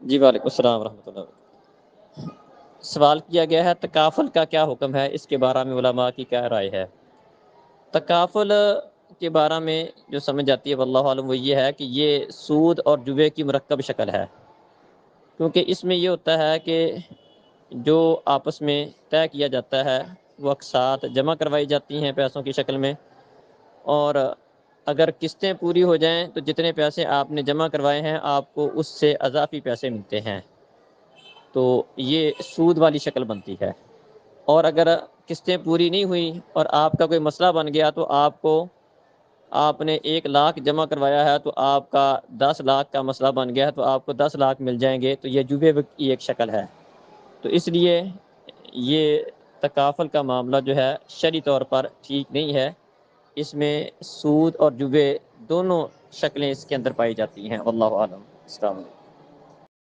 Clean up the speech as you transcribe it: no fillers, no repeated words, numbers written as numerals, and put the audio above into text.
جی وعلیکم السلام ورحمۃ اللہ۔ سوال کیا گیا ہے تکافل کا کیا حکم ہے، اس کے بارے میں علماء کی کیا رائے ہے؟ تکافل کے بارے میں جو سمجھ آتی ہے واللہ عالم وہ یہ ہے کہ یہ سود اور جوے کی مرکب شکل ہے، کیونکہ اس میں یہ ہوتا ہے کہ جو آپس میں طے کیا جاتا ہے وہ اقساط جمع کروائی جاتی ہیں پیسوں کی شکل میں، اور اگر قسطیں پوری ہو جائیں تو جتنے پیسے آپ نے جمع کروائے ہیں آپ کو اس سے اضافی پیسے ملتے ہیں، تو یہ سود والی شکل بنتی ہے۔ اور اگر قسطیں پوری نہیں ہوئی اور آپ کا کوئی مسئلہ بن گیا تو آپ نے 1 لاکھ جمع کروایا ہے تو آپ کا 10 لاکھ کا مسئلہ بن گیا ہے تو آپ کو 10 لاکھ مل جائیں گے، تو یہ جوے کی ایک شکل ہے۔ تو اس لیے یہ تکافل کا معاملہ جو ہے شرعی طور پر ٹھیک نہیں ہے، اس میں سود اور جوے دونوں شکلیں اس کے اندر پائی جاتی ہیں، واللہ اعلم۔ السلام علیکم۔